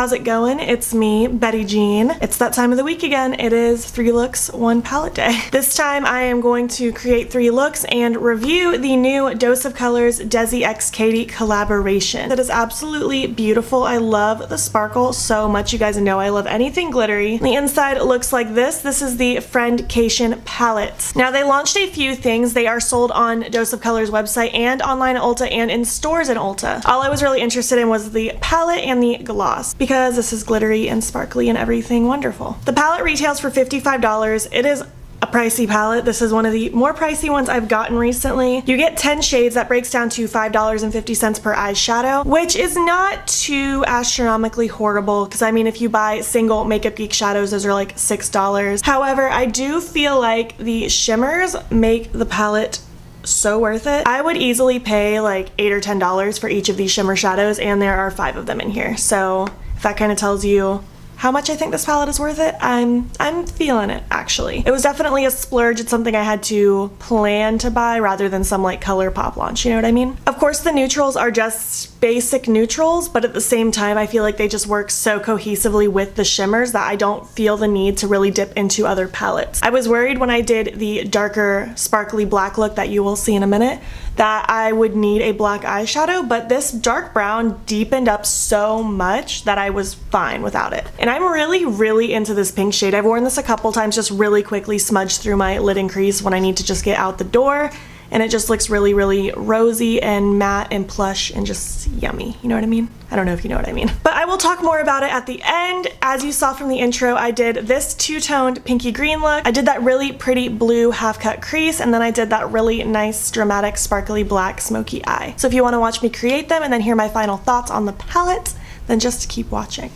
how's it going? It's me, Betty Jean. It's that time of the week again. It is 3 looks, 1 palette day. This time I am going to create 3 looks and review the new Dose of Colors Desi x Katy collaboration. It is absolutely beautiful. I love the sparkle so much. You guys know I love anything glittery. The inside looks like this. This is the Friendcation palette. Now they launched a few things. They are sold on Dose of Colors website and online at Ulta and in stores in Ulta. All I was really interested in was the palette and the gloss because this is glittery and sparkly and everything wonderful. The palette retails for $55. It is a pricey palette. This is one of the more pricey ones I've gotten recently. You get 10 shades. That breaks down to $5.50 per eyeshadow, which is not too astronomically horrible because I mean if you buy single Makeup Geek shadows, those are like $6. However, I do feel like the shimmers make the palette so worth it. I would easily pay like $8 or $10 for each of these shimmer shadows, and there are 5 of them in here. So if that kind of tells you how much I think this palette is worth it, I'm feeling it actually. It was definitely a splurge. It's something I had to plan to buy rather than some like Colourpop launch, you know what I mean? Of course the neutrals are just basic neutrals, but at the same time I feel like they just work so cohesively with the shimmers that I don't feel the need to really dip into other palettes. I was worried when I did the darker sparkly black look that you will see in a minute that I would need a black eyeshadow, but this dark brown deepened up so much that I was fine without it. And I'm really into this pink shade. I've worn this a couple times, just really quickly smudged through my lid and crease when I need to just get out the door, and it just looks really rosy and matte and plush and just yummy. You know what I mean? I don't know if you know what I mean. But I will talk more about it at the end. As you saw from the intro, I did this two-toned pinky green look. I did that really pretty blue half-cut crease, and then I did that really nice dramatic sparkly black smoky eye. So if you want to watch me create them and then hear my final thoughts on the palette, then just keep watching.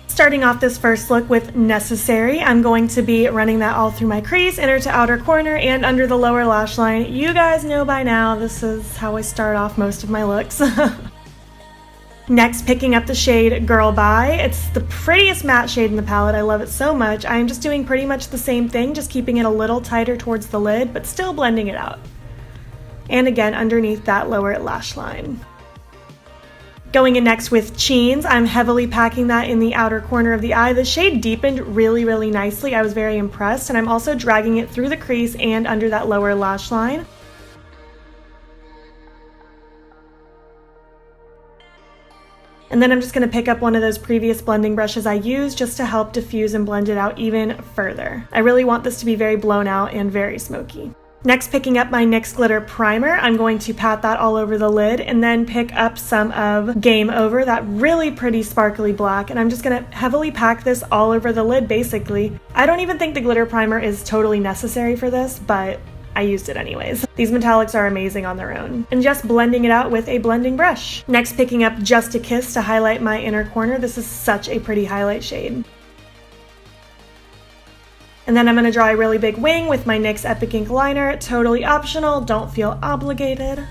Starting off this first look with Necessary, I'm going to be running that all through my crease, inner to outer corner, and under the lower lash line. You guys know by now, this is how I start off most of my looks. Next, picking up the shade Girl Bye. It's the prettiest matte shade in the palette. I love it so much. I'm just doing pretty much the same thing, just keeping it a little tighter towards the lid, but still blending it out. And again, underneath that lower lash line. Going in next with Cheens, I'm heavily packing that in the outer corner of the eye. The shade deepened really nicely. I was very impressed, and I'm also dragging it through the crease and under that lower lash line. And then I'm just going to pick up one of those previous blending brushes I used just to help diffuse and blend it out even further. I really want this to be very blown out and very smoky. Next, picking up my NYX Glitter Primer, I'm going to pat that all over the lid and then pick up some of Game Over, that really pretty sparkly black, and I'm just going to heavily pack this all over the lid basically. I don't even think the glitter primer is totally necessary for this, but I used it anyways. These metallics are amazing on their own. And just blending it out with a blending brush. Next, picking up Just a Kiss to highlight my inner corner. This is such a pretty highlight shade. And then I'm going to draw a really big wing with my NYX Epic Ink Liner. Totally optional, don't feel obligated.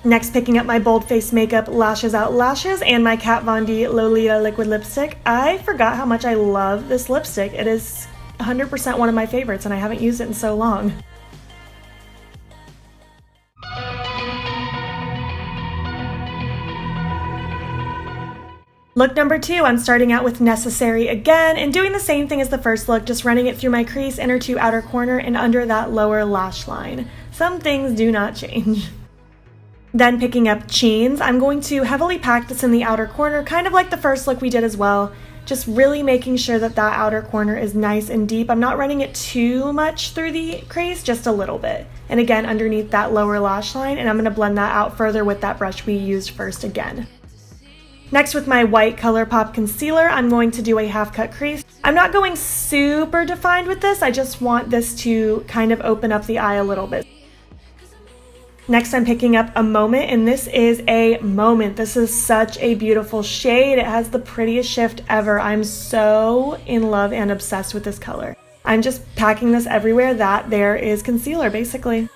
Next, picking up my Bold Face Makeup Lashes Out Lashes and my Kat Von D Lolita Liquid Lipstick. I forgot how much I love this lipstick. It is 100% one of my favorites, and I haven't used it in so long. Look number 2, I'm starting out with Necessary again and doing the same thing as the first look, just running it through my crease, inner to outer corner, and under that lower lash line. Some things do not change. Then picking up Cheens, I'm going to heavily pack this in the outer corner, kind of like the first look we did as well, just really making sure that that outer corner is nice and deep. I'm not running it too much through the crease, just a little bit. And again, underneath that lower lash line, and I'm going to blend that out further with that brush we used first again. Next, with my white Colourpop concealer, I'm going to do a half-cut crease. I'm not going super defined with this, I just want this to kind of open up the eye a little bit. Next, I'm picking up a Moment, and this is a Moment. This is such a beautiful shade. It has the prettiest shift ever. I'm so in love and obsessed with this color. I'm just packing this everywhere that there is concealer, basically.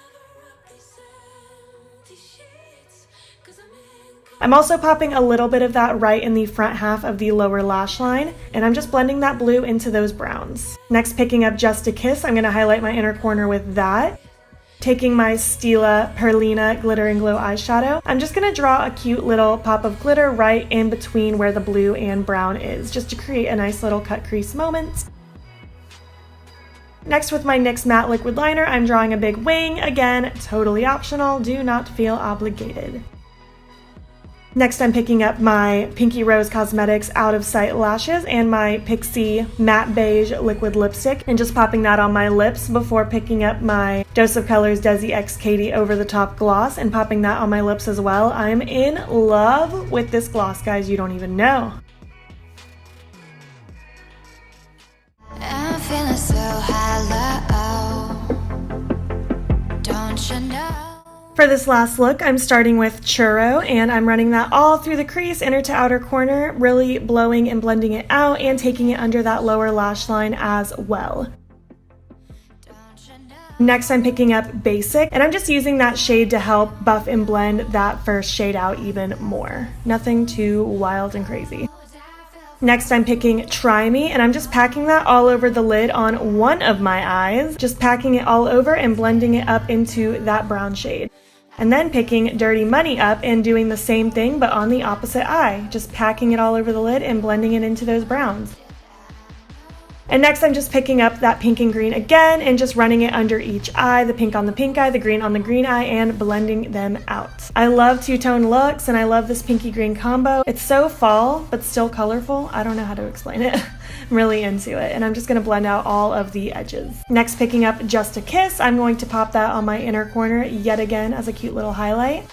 I'm also popping a little bit of that right in the front half of the lower lash line, and I'm just blending that blue into those browns. Next, picking up Just a Kiss, I'm going to highlight my inner corner with that. Taking my Stila Perlina Glitter and Glow eyeshadow, I'm just going to draw a cute little pop of glitter right in between where the blue and brown is, just to create a nice little cut crease moment. Next, with my NYX Matte Liquid Liner, I'm drawing a big wing. Again, totally optional, do not feel obligated. Next, I'm picking up my Pinky Rose Cosmetics Out of Sight lashes and my Pixie Matte Beige Liquid Lipstick, and just popping that on my lips before picking up my Dose of Colors Desi X Katy Over the Top Gloss and popping that on my lips as well. I'm in love with this gloss, guys, you don't even know. I'm feeling so hollow, don't you know? For this last look, I'm starting with Churro, and I'm running that all through the crease, inner to outer corner, really blowing and blending it out and taking it under that lower lash line as well. Next, I'm picking up Basic, and I'm just using that shade to help buff and blend that first shade out even more. Nothing too wild and crazy. Next, I'm picking Try Me, and I'm just packing that all over the lid on one of my eyes, just packing it all over and blending it up into that brown shade. And then picking Dirty Money up and doing the same thing but on the opposite eye, just packing it all over the lid and blending it into those browns. And next, I'm just picking up that pink and green again and just running it under each eye, the pink on the pink eye, the green on the green eye, and blending them out. I love two-tone looks, and I love this pinky green combo. It's so fall, but still colorful. I don't know how to explain it. I'm really into it, and I'm just going to blend out all of the edges. Next, picking up Just a Kiss, I'm going to pop that on my inner corner yet again as a cute little highlight.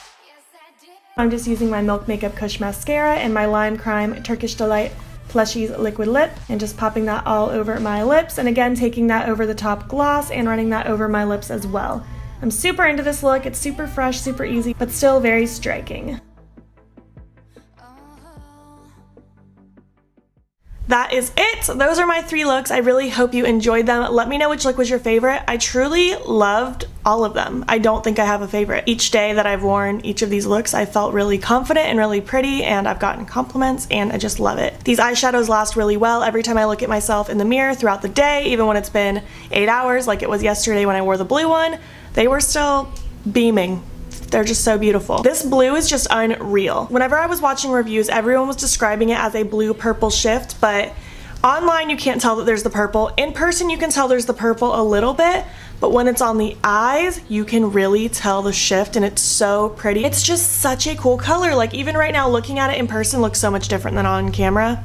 I'm just using my Milk Makeup Kush Mascara and my Lime Crime Turkish Delight Plushies Liquid Lip, and just popping that all over my lips, and again taking that over the top gloss and running that over my lips as well. I'm super into this look. It's super fresh, super easy, but still very striking. That is it. Those are my 3 looks. I really hope you enjoyed them. Let me know which look was your favorite. I truly loved all of them. I don't think I have a favorite. Each day that I've worn each of these looks, I felt really confident and really pretty, and I've gotten compliments, and I just love it. These eyeshadows last really well. Every time I look at myself in the mirror throughout the day, even when it's been 8 hours, like it was yesterday when I wore the blue one, they were still beaming. They're just so beautiful. This blue is just unreal. Whenever I was watching reviews, everyone was describing it as a blue-purple shift, but online you can't tell that there's the purple. In person you can tell there's the purple a little bit, but when it's on the eyes, you can really tell the shift, and it's so pretty. It's just such a cool color. Like, even right now, looking at it in person looks so much different than on camera.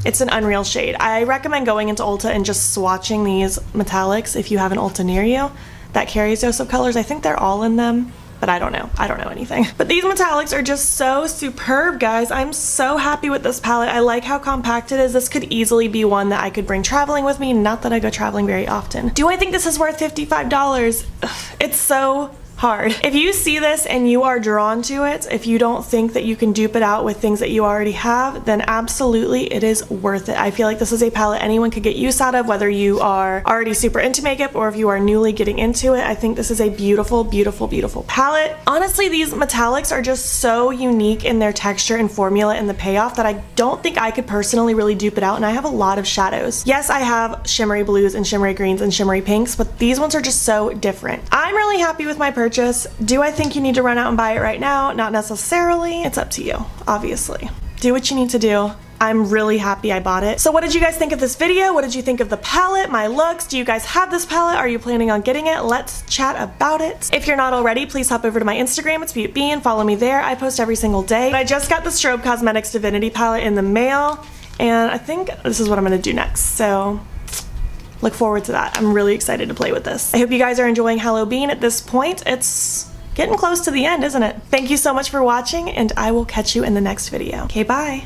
It's an unreal shade. I recommend going into Ulta and just swatching these metallics if you have an Ulta near you that carries Dose of Colors. I think they're all in them, but I don't know. I don't know anything. But these metallics are just so superb, guys. I'm so happy with this palette. I like how compact it is. This could easily be one that I could bring traveling with me. Not that I go traveling very often. Do I think this is worth $55? Ugh, it's so hard. If you see this and you are drawn to it, if you don't think that you can dupe it out with things that you already have, then absolutely it is worth it. I feel like this is a palette anyone could get use out of, whether you are already super into makeup or if you are newly getting into it. I think this is a beautiful, beautiful, beautiful palette. Honestly, these metallics are just so unique in their texture and formula and the payoff that I don't think I could personally really dupe it out, and I have a lot of shadows. Yes, I have shimmery blues and shimmery greens and shimmery pinks, but these ones are just so different. I'm really happy with my purchase. Do I think you need to run out and buy it right now? Not necessarily. It's up to you, obviously. Do what you need to do. I'm really happy I bought it. So what did you guys think of this video? What did you think of the palette, my looks? Do you guys have this palette? Are you planning on getting it? Let's chat about it. If you're not already, please hop over to my Instagram. It's beautbean. Follow me there. I post every single day. I just got the Strobe Cosmetics Divinity palette in the mail, and I think this is what I'm gonna do next. So look forward to that. I'm really excited to play with this. I hope you guys are enjoying Hallobean at this point. It's getting close to the end, isn't it? Thank you so much for watching, and I will catch you in the next video. Okay, bye.